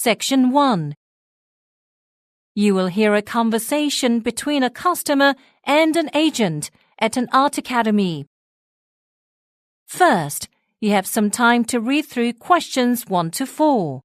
Section 1. You will hear a conversation between a customer and an agent at an art academy. First, you have some time to read through questions 1 to 4.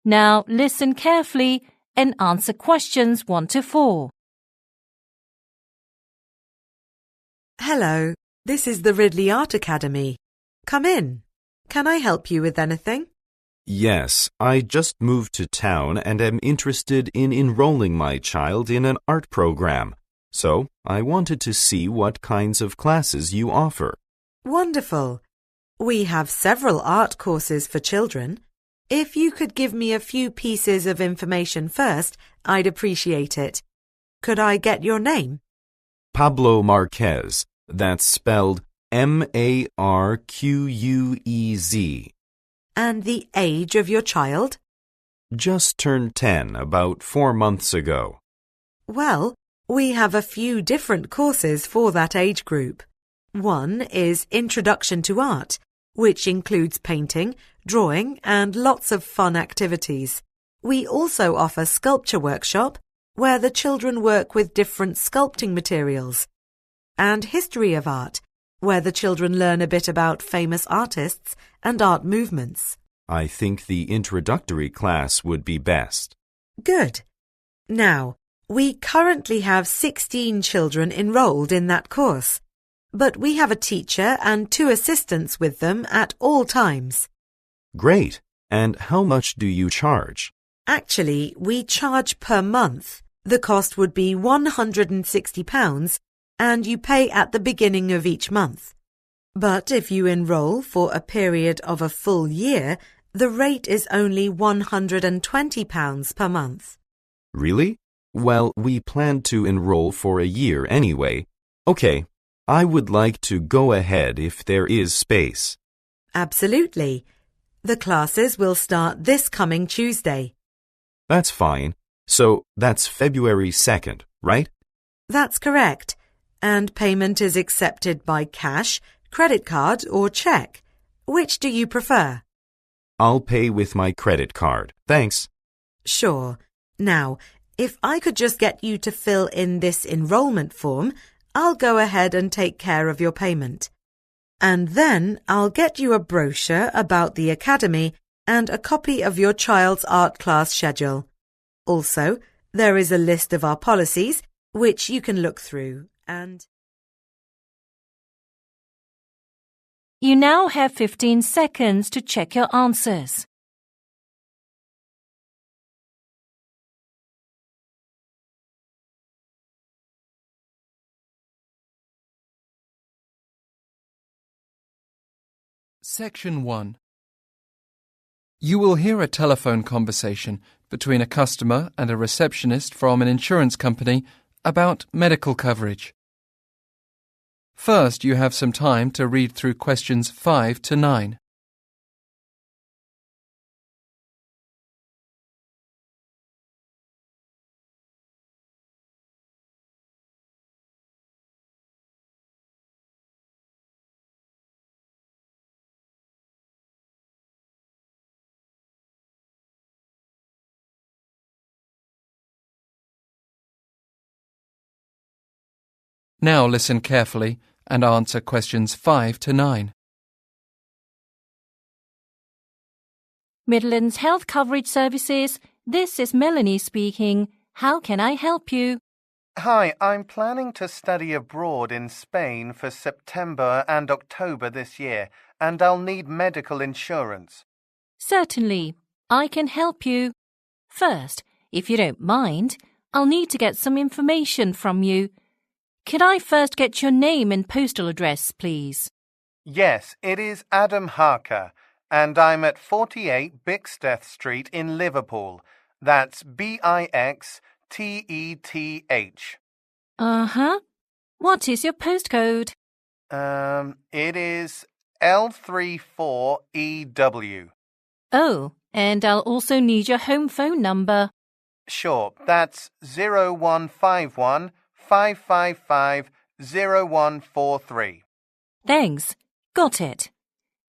Now listen carefully and answer questions 1 to 4. Hello, this is the Ridley Art Academy. Come in. Can I help you with anything? Yes, I just moved to town and am interested in enrolling my child in an art program. So, I wanted to see what kinds of classes you offer. Wonderful. We have several art courses for children. If you could give me a few pieces of information first, I'd appreciate it. Could I get your name? Pablo Marquez. That's spelled Marquez. And the age of your child? Just turned 10 about 4 months ago. Well, we have a few different courses for that age group. One is Introduction to Art, which includes painting, drawing, and lots of fun activities. We also offer Sculpture Workshop, where the children work with different sculpting materials, and History of Art, where the children learn a bit about famous artists and art movements. I think the introductory class would be best. Good. Now, we currently have 16 children enrolled in that course, but we have a teacher and 2 assistants with them at all times. Great. And how much do you charge? Actually, we charge per month. The cost would be £160, and you pay at the beginning of each month. But if you enroll for a period of a full year, the rate is only £120 per month. Really? Well, we plan to enroll for a year anyway. Okay, I would like to go ahead if there is space. Absolutely. The classes will start this coming Tuesday. That's fine. So that's February 2nd, right? That's correct. And payment is accepted by cash, credit card, or cheque. Which do you prefer? I'll pay with my credit card. Thanks. Sure. Now, if I could just get you to fill in this enrollment form, I'll go ahead and take care of your payment. And then I'll get you a brochure about the academy and a copy of your child's art class schedule. Also, there is a list of our policies, which you can look through and... You now have 15 seconds to check your answers. Section 1. You will hear a telephone conversation between a customer and a receptionist from an insurance company about medical coverage. First, you have some time to read through questions 5 to 9. Now listen carefully and answer questions 5 to 9. Midlands Health Coverage Services, this is Melanie speaking. How can I help you? Hi, I'm planning to study abroad in Spain for September and October this year, and I'll need medical insurance. Certainly, I can help you. First, if you don't mind, I'll need to get some information from you. Could I first get your name and postal address, please? Yes, it is Adam Harker, and I'm at 48 Bixteth Street in Liverpool. That's Bixteth. Uh-huh. What is your postcode? It is L34EW. Oh, and I'll also need your home phone number. Sure, that's 0151 555 0143. Thanks. Got it.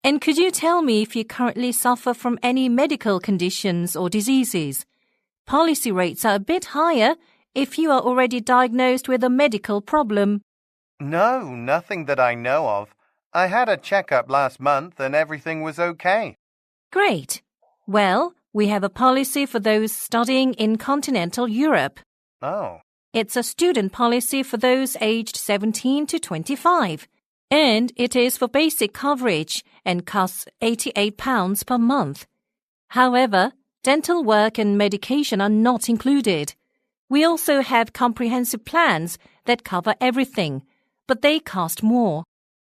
And could you tell me if you currently suffer from any medical conditions or diseases? Policy rates are a bit higher if you are already diagnosed with a medical problem. No, nothing that I know of. I had a checkup last month and everything was okay. Great. Well, we have a policy for those studying in continental Europe. Oh. It's a student policy for those aged 17 to 25. And it is for basic coverage and costs £88 per month. However, dental work and medication are not included. We also have comprehensive plans that cover everything, but they cost more.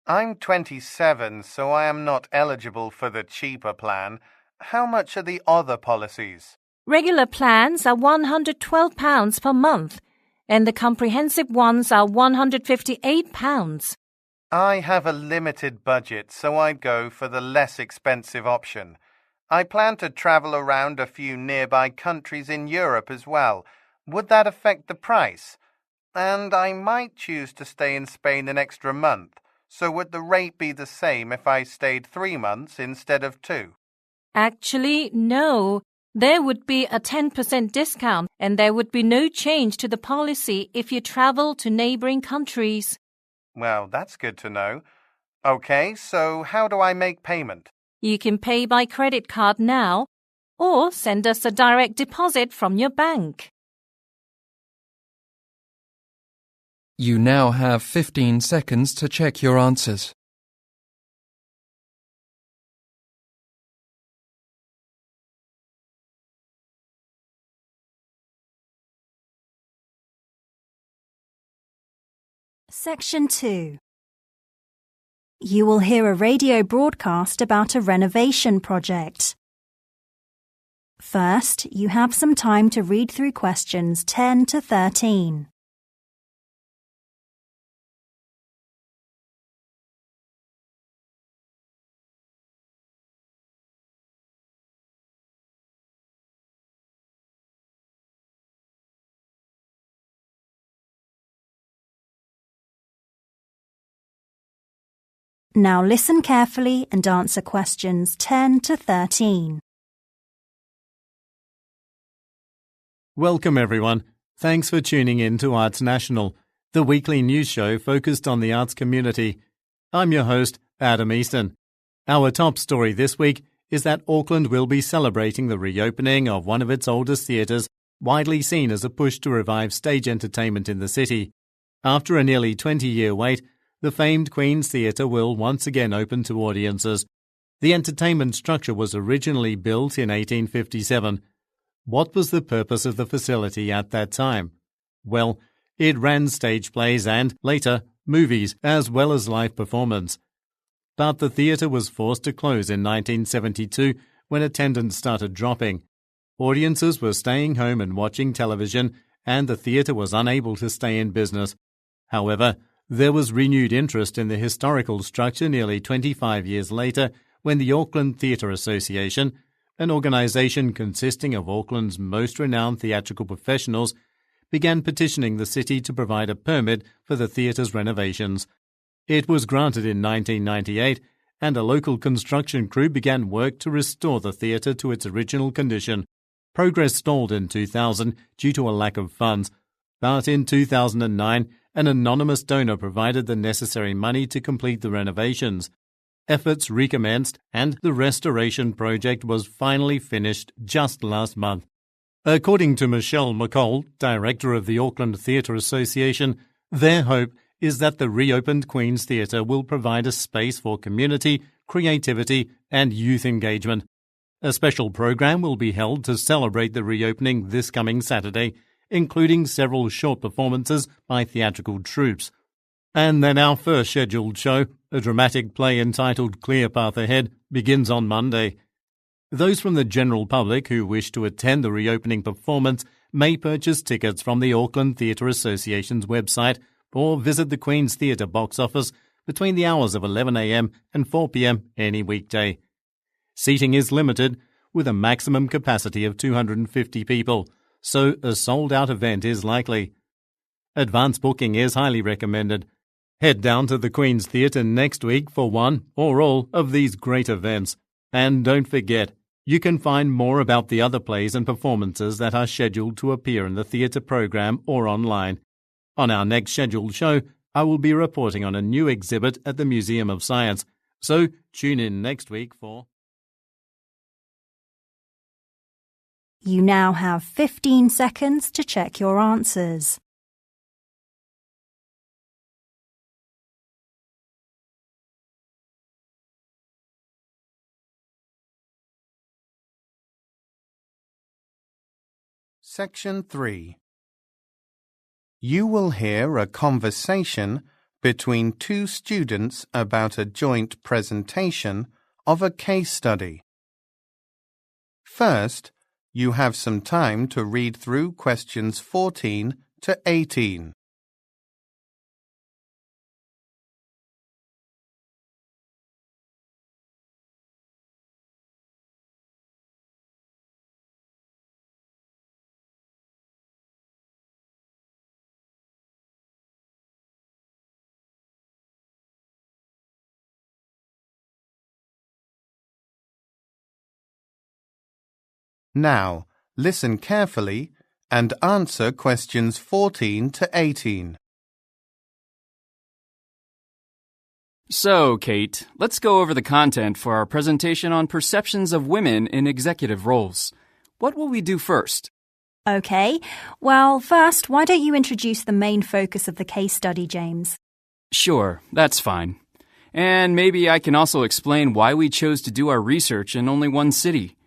I'm 27, so I am not eligible for the cheaper plan. How much are the other policies? Regular plans are £112 per month, and the comprehensive ones are £158. I have a limited budget, so I'd go for the less expensive option. I plan to travel around a few nearby countries in Europe as well. Would that affect the price? And I might choose to stay in Spain an extra month, so would the rate be the same if I stayed 3 months instead of 2? Actually, no. There would be a 10% discount, and there would be no change to the policy if you travel to neighboring countries. Well, that's good to know. Okay, so how do I make payment? You can pay by credit card now, or send us a direct deposit from your bank. You now have 15 seconds to check your answers. Section 2. You will hear a radio broadcast about a renovation project. First, you have some time to read through questions 10 to 13. Now listen carefully and answer questions 10 to 13. Welcome everyone. Thanks for tuning in to Arts National, the weekly news show focused on the arts community. I'm your host, Adam Easton. Our top story this week is that Auckland will be celebrating the reopening of one of its oldest theatres, widely seen as a push to revive stage entertainment in the city. After a nearly 20-year wait, the famed Queen's Theatre will once again open to audiences. The entertainment structure was originally built in 1857. What was the purpose of the facility at that time? Well, it ran stage plays and, later, movies, as well as live performance. But the theatre was forced to close in 1972 when attendance started dropping. Audiences were staying home and watching television, and the theatre was unable to stay in business. However, there was renewed interest in the historical structure nearly 25 years later when the Auckland Theatre Association, an organisation consisting of Auckland's most renowned theatrical professionals, began petitioning the city to provide a permit for the theatre's renovations. It was granted in 1998, and a local construction crew began work to restore the theatre to its original condition. Progress stalled in 2000 due to a lack of funds, but in 2009, an anonymous donor provided the necessary money to complete the renovations. Efforts recommenced, and the restoration project was finally finished just last month. According to Michelle McCall, director of the Auckland Theatre Association, their hope is that the reopened Queen's Theatre will provide a space for community, creativity, and youth engagement. A special program will be held to celebrate the reopening this coming Saturday, including several short performances by theatrical troupes. And then our first scheduled show, a dramatic play entitled Clear Path Ahead, begins on Monday. Those from the general public who wish to attend the reopening performance may purchase tickets from the Auckland Theatre Association's website or visit the Queen's Theatre box office between the hours of 11 a.m. and 4 p.m. any weekday. Seating is limited, with a maximum capacity of 250 people, so a sold-out event is likely. Advance booking is highly recommended. Head down to the Queen's Theatre next week for one or all of these great events. And don't forget, you can find more about the other plays and performances that are scheduled to appear in the theatre programme or online. On our next scheduled show, I will be reporting on a new exhibit at the Museum of Science, so tune in next week for... You now have 15 seconds to check your answers. Section 3. You will hear a conversation between two students about a joint presentation of a case study. First, you have some time to read through questions 14 to 18. Now, listen carefully and answer questions 14 to 18. So, Kate, let's go over the content for our presentation on perceptions of women in executive roles. What will we do first? OK, well, first, why don't you introduce the main focus of the case study, James? Sure, that's fine. And maybe I can also explain why we chose to do our research in only one city.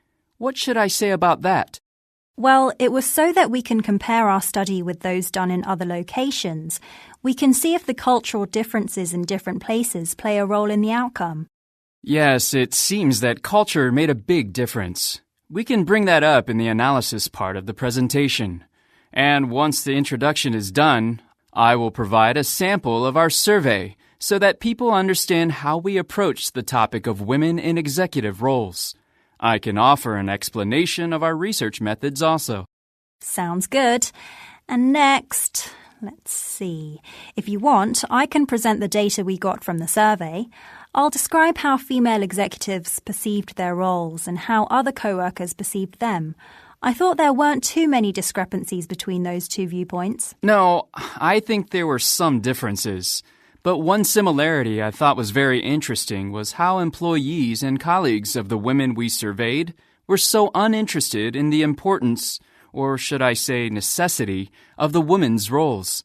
What should I say about that? Well, it was so that we can compare our study with those done in other locations. We can see if the cultural differences in different places play a role in the outcome. Yes, it seems that culture made a big difference. We can bring that up in the analysis part of the presentation. And once the introduction is done, I will provide a sample of our survey so that people understand how we approach the topic of women in executive roles. I can offer an explanation of our research methods also. Sounds good. And next, let's see. If you want, I can present the data we got from the survey. I'll describe how female executives perceived their roles and how other co-workers perceived them. I thought there weren't too many discrepancies between those two viewpoints. No, I think there were some differences. But one similarity I thought was very interesting was how employees and colleagues of the women we surveyed were so uninterested in the importance, or should I say necessity, of the women's roles.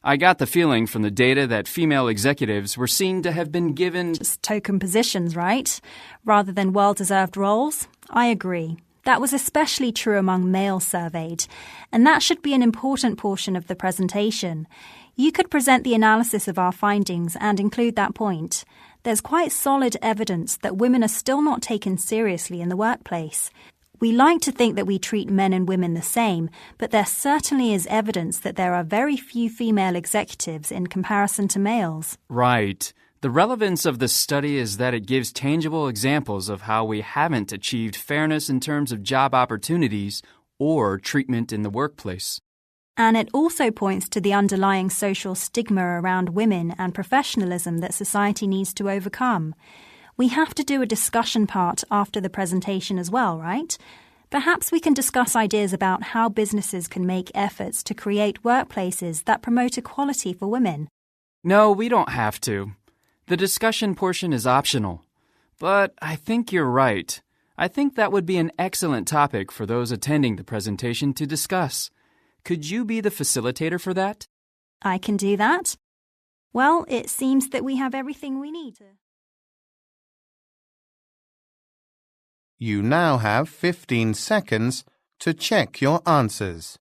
I got the feeling from the data that female executives were seen to have been given just token positions, right? Rather than well-deserved roles. I agree. That was especially true among males surveyed, and that should be an important portion of the presentation. You could present the analysis of our findings and include that point. There's quite solid evidence that women are still not taken seriously in the workplace. We like to think that we treat men and women the same, but there certainly is evidence that there are very few female executives in comparison to males. Right. The relevance of the study is that it gives tangible examples of how we haven't achieved fairness in terms of job opportunities or treatment in the workplace. And it also points to the underlying social stigma around women and professionalism that society needs to overcome. We have to do a discussion part after the presentation as well, right? Perhaps we can discuss ideas about how businesses can make efforts to create workplaces that promote equality for women. No, we don't have to. The discussion portion is optional. But I think you're right. I think that would be an excellent topic for those attending the presentation to discuss. Could you be the facilitator for that? I can do that. Well, it seems that we have everything we need. You now have 15 seconds to check your answers.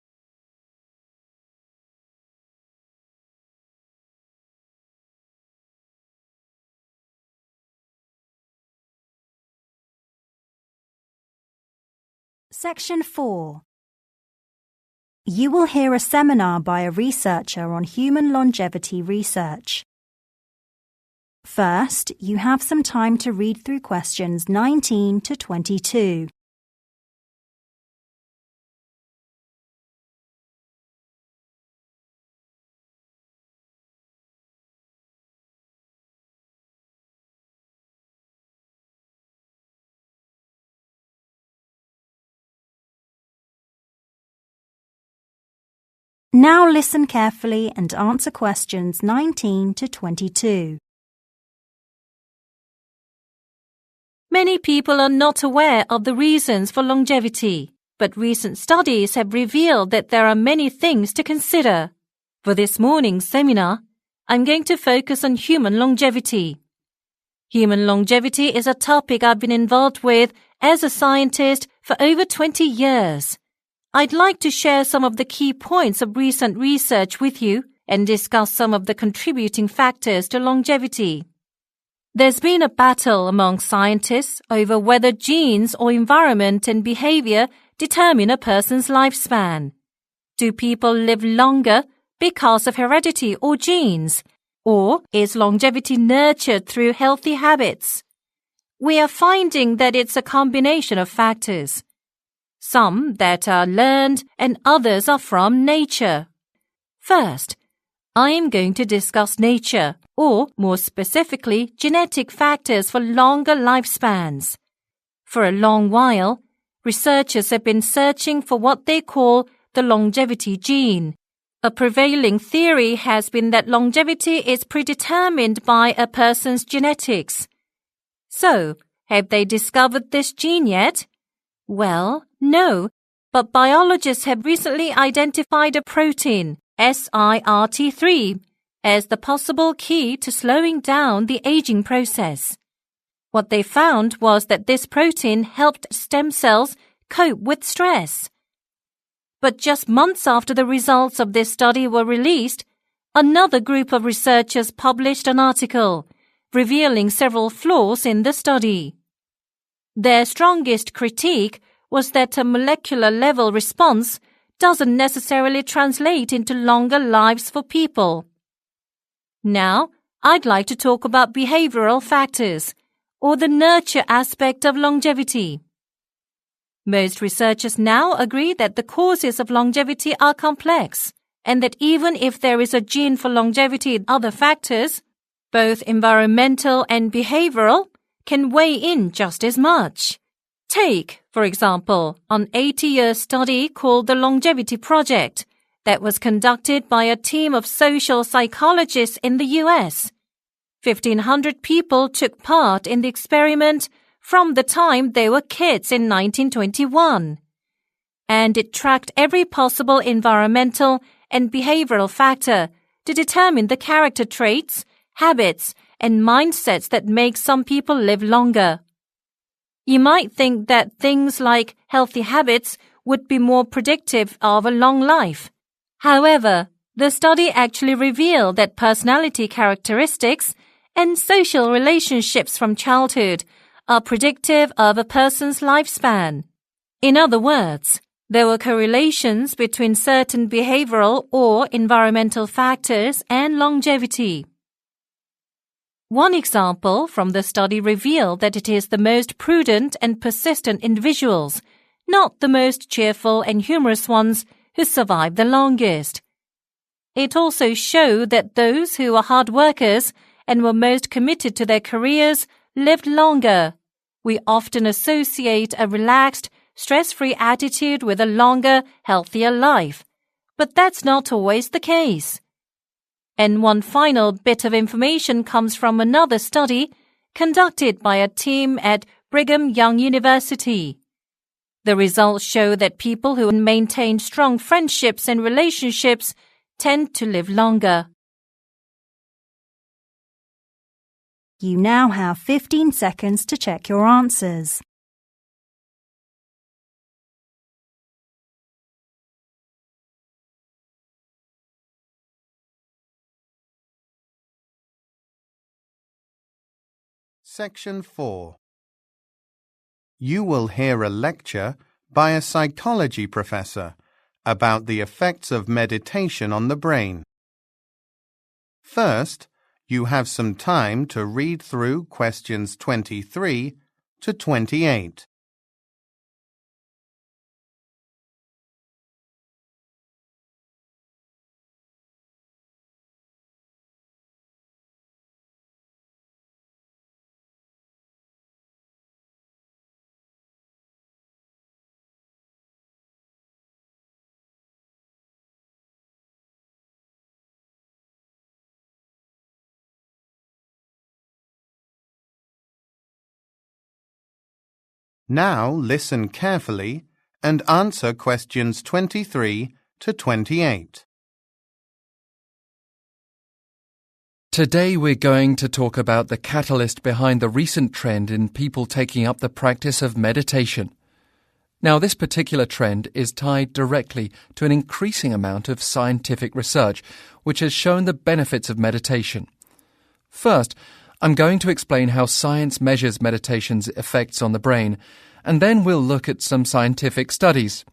Section 4. You will hear a seminar by a researcher on human longevity research. First, you have some time to read through questions 19 to 22. Now listen carefully and answer questions 19 to 22. Many people are not aware of the reasons for longevity, but recent studies have revealed that there are many things to consider. For this morning's seminar, I'm going to focus on human longevity. Human longevity is a topic I've been involved with as a scientist for over 20 years. I'd like to share some of the key points of recent research with you and discuss some of the contributing factors to longevity. There's been a battle among scientists over whether genes or environment and behavior determine a person's lifespan. Do people live longer because of heredity or genes, or is longevity nurtured through healthy habits? We are finding that it's a combination of factors. Some that are learned and others are from nature. First, I am going to discuss nature, or more specifically, genetic factors for longer lifespans. For a long while, researchers have been searching for what they call the longevity gene. A prevailing theory has been that longevity is predetermined by a person's genetics. So, have they discovered this gene yet? Well, no, but biologists have recently identified a protein, SIRT3, as the possible key to slowing down the aging process. What they found was that this protein helped stem cells cope with stress. But just months after the results of this study were released, another group of researchers published an article revealing several flaws in the study. Their strongest critique was that a molecular-level response doesn't necessarily translate into longer lives for people. Now, I'd like to talk about behavioral factors, or the nurture aspect of longevity. Most researchers now agree that the causes of longevity are complex, and that even if there is a gene for longevity, other factors, both environmental and behavioral, can weigh in just as much. Take, for example, an 80-year study called the Longevity Project that was conducted by a team of social psychologists in the US. 1,500 people took part in the experiment from the time they were kids in 1921. And it tracked every possible environmental and behavioral factor to determine the character traits, habits, and mindsets that make some people live longer. You might think that things like healthy habits would be more predictive of a long life. However, the study actually revealed that personality characteristics and social relationships from childhood are predictive of a person's lifespan. In other words, there were correlations between certain behavioral or environmental factors and longevity. One example from the study revealed that it is the most prudent and persistent individuals, not the most cheerful and humorous ones, who survive the longest. It also showed that those who were hard workers and were most committed to their careers lived longer. We often associate a relaxed, stress-free attitude with a longer, healthier life, but that's not always the case. And one final bit of information comes from another study conducted by a team at Brigham Young University. The results show that people who maintain strong friendships and relationships tend to live longer. You now have 15 seconds to check your answers. Section 4. You will hear a lecture by a psychology professor about the effects of meditation on the brain. First, You have some time to read through questions 23 to 28. Now listen carefully and answer questions 23 to 28. Today we're going to talk about the catalyst behind the recent trend in people taking up the practice of meditation. Now, this particular trend is tied directly to an increasing amount of scientific research, which has shown the benefits of meditation. First, I'm going to explain how science measures meditation's effects on the brain, and then we'll look at some scientific studies.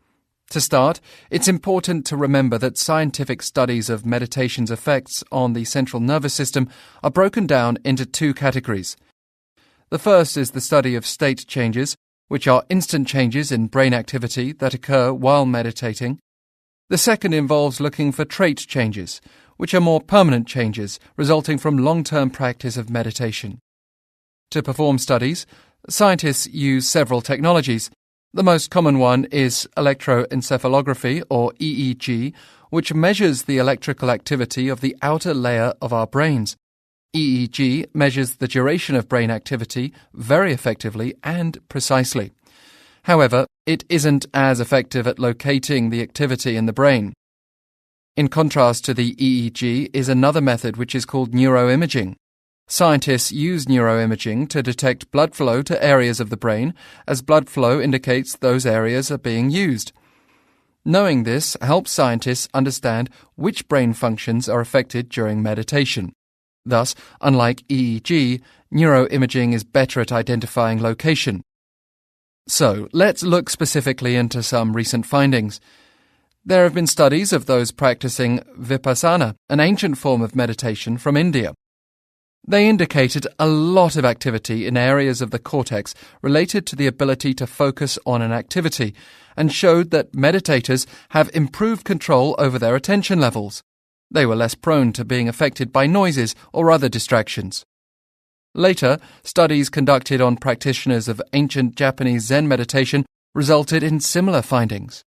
To start, it's important to remember that scientific studies of meditation's effects on the central nervous system are broken down into two categories. The first is the study of state changes, which are instant changes in brain activity that occur while meditating. The second involves looking for trait changes, which are more permanent changes resulting from long-term practice of meditation. To perform studies, scientists use several technologies. The most common one is electroencephalography, or EEG, which measures the electrical activity of the outer layer of our brains. EEG measures the duration of brain activity very effectively and precisely. However, it isn't as effective at locating the activity in the brain. In contrast to the EEG is another method which is called neuroimaging. Scientists use neuroimaging to detect blood flow to areas of the brain, as blood flow indicates those areas are being used. Knowing this helps scientists understand which brain functions are affected during meditation. Thus, unlike EEG, neuroimaging is better at identifying location. So, let's look specifically into some recent findings. There have been studies of those practicing vipassana, an ancient form of meditation from India. They indicated a lot of activity in areas of the cortex related to the ability to focus on an activity, and showed that meditators have improved control over their attention levels. They were less prone to being affected by noises or other distractions. Later, studies conducted on practitioners of ancient Japanese Zen meditation resulted in similar findings.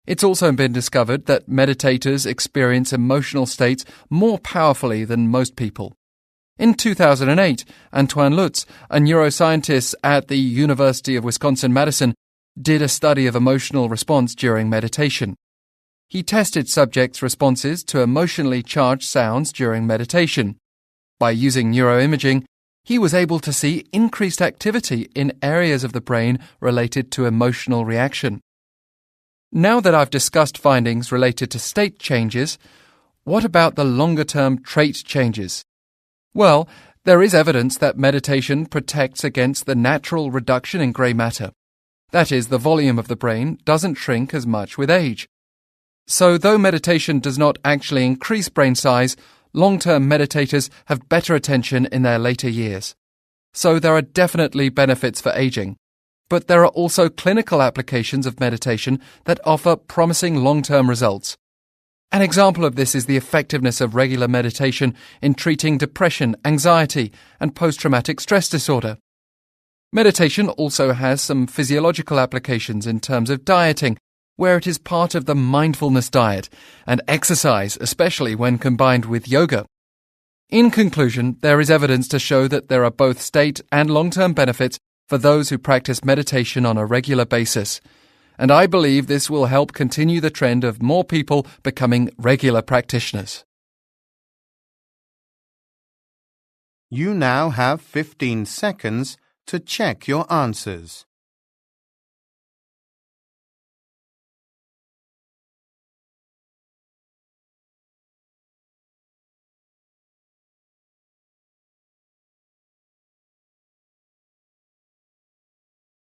It's also been discovered that meditators experience emotional states more powerfully than most people. In 2008, Antoine Lutz, a neuroscientist at the University of Wisconsin-Madison, did a study of emotional response during meditation. He tested subjects' responses to emotionally charged sounds during meditation. By using neuroimaging, he was able to see increased activity in areas of the brain related to emotional reaction. Now that I've discussed findings related to state changes, what about the longer-term trait changes? Well, there is evidence that meditation protects against the natural reduction in grey matter. That is, the volume of the brain doesn't shrink as much with age. So, though meditation does not actually increase brain size, long-term meditators have better attention in their later years. So there are definitely benefits for aging. But there are also clinical applications of meditation that offer promising long-term results. An example of this is the effectiveness of regular meditation in treating depression, anxiety, and post-traumatic stress disorder. Meditation also has some physiological applications in terms of dieting, where it is part of the mindfulness diet, and exercise, especially when combined with yoga. In conclusion, there is evidence to show that there are both state and long-term benefits for those who practice meditation on a regular basis. And I believe this will help continue the trend of more people becoming regular practitioners. You now have 15 seconds to check your answers.